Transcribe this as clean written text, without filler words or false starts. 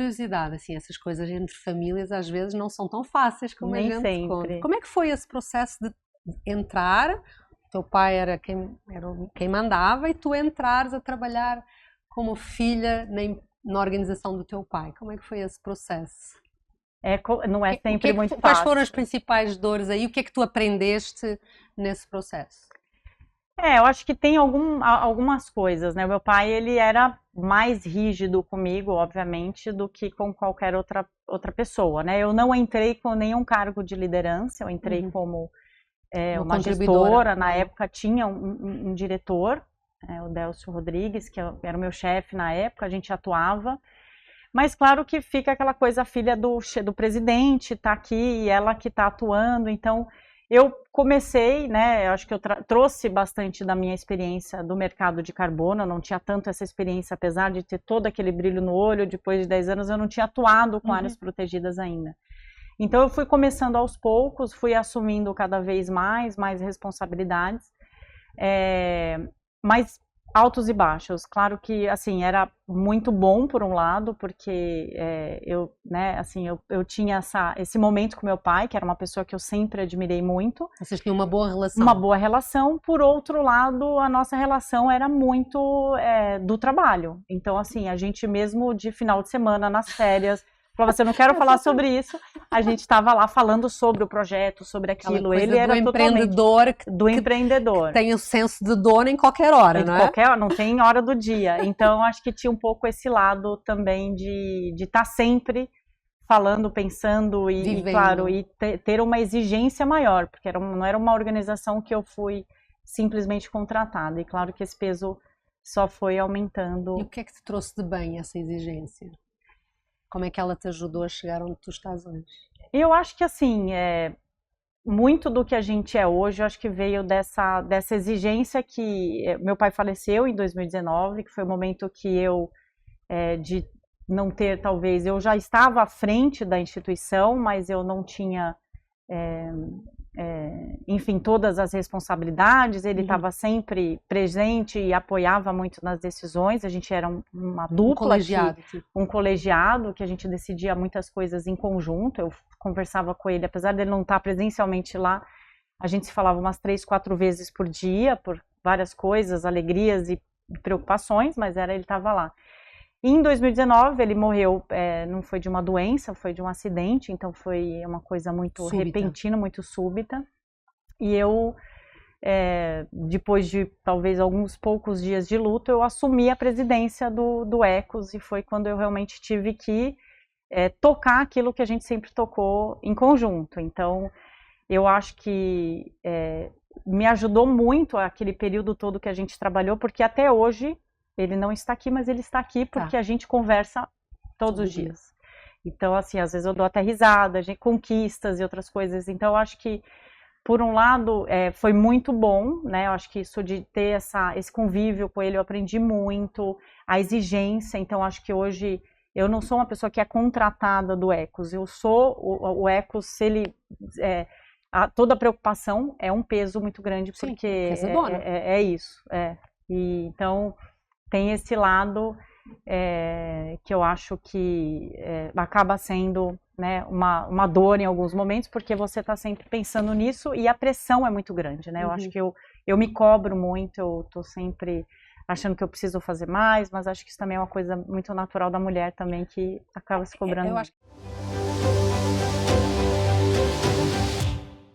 curiosidade, assim, essas coisas entre famílias às vezes não são tão fáceis como a Nem gente sempre. conta. Como é que foi esse processo de entrar? Teu pai era quem mandava e tu entrares a trabalhar como filha na organização do teu pai. Como é que foi esse processo? Não é sempre muito fácil. Quais foram as principais dores aí? O que é que tu aprendeste nesse processo? Eu acho que tem algumas coisas, né? O meu pai, ele era mais rígido comigo, obviamente, do que com qualquer outra pessoa, né? Eu não entrei com nenhum cargo de liderança, eu entrei como uma gestora. Na época tinha um diretor, o Délcio Rodrigues, que era o meu chefe na época, a gente atuava. Mas claro que fica aquela coisa, a filha do presidente tá aqui e ela que tá atuando, então eu comecei, né, eu acho que eu trouxe bastante da minha experiência do mercado de carbono, eu não tinha tanto essa experiência, apesar de ter todo aquele brilho no olho, depois de 10 anos eu não tinha atuado com áreas protegidas ainda. Então eu fui começando aos poucos, fui assumindo cada vez mais responsabilidades, mas altos e baixos. Claro que, assim, era muito bom por um lado, porque eu tinha esse momento com meu pai, que era uma pessoa que eu sempre admirei muito. Vocês tinham uma boa relação? Uma boa relação. Por outro lado, a nossa relação era muito do trabalho. Então, assim, a gente mesmo de final de semana, nas férias, falava assim, eu não quero falar sobre isso. A gente estava lá falando sobre o projeto, sobre aquilo. Ele era do empreendedor. Que tem o senso de dono em qualquer hora, não é? Não tem hora do dia. Então, acho que tinha um pouco esse lado também de estar sempre falando, pensando e claro, e ter uma exigência maior, porque não era uma organização que eu fui simplesmente contratada. E claro que esse peso só foi aumentando. E o que é que te trouxe de bem essa exigência? Como é que ela te ajudou a chegar onde tu estás hoje? Eu acho que, assim, muito do que a gente é hoje, eu acho que veio dessa exigência que meu pai faleceu em 2019, que foi o momento que eu, de não ter, talvez, eu já estava à frente da instituição, mas eu não tinha, enfim, todas as responsabilidades. Ele estava sempre presente e apoiava muito nas decisões. A gente era uma dupla, um colegiado, que a gente decidia muitas coisas em conjunto. Eu conversava com ele, apesar dele não estar presencialmente lá, a gente se falava umas 3, 4 vezes por dia, por várias coisas, alegrias e preocupações, mas ele estava lá. E em 2019 ele morreu, não foi de uma doença, foi de um acidente, então foi uma coisa muito repentina, muito súbita. E eu, depois de talvez alguns poucos dias de luto, eu assumi a presidência do Ecos, e foi quando eu realmente tive que tocar aquilo que a gente sempre tocou em conjunto. Então, eu acho que me ajudou muito aquele período todo que a gente trabalhou, porque até hoje ele não está aqui, mas ele está aqui porque a gente conversa todos os dias. Então, assim, às vezes eu dou até risada, conquistas e outras coisas. Então, eu acho que, por um lado, foi muito bom, né? Eu acho que isso de ter esse convívio com ele, eu aprendi muito, a exigência. Então, acho que hoje eu não sou uma pessoa que é contratada do Ecos. Eu sou o Ecos, se ele... toda a preocupação é um peso muito grande, porque é isso. E, então, tem esse lado que eu acho que acaba sendo, né, uma dor em alguns momentos, porque você está sempre pensando nisso e a pressão é muito grande, né? Eu acho que eu me cobro muito, eu estou sempre achando que eu preciso fazer mais, mas acho que isso também é uma coisa muito natural da mulher também, que acaba se cobrando. Eu acho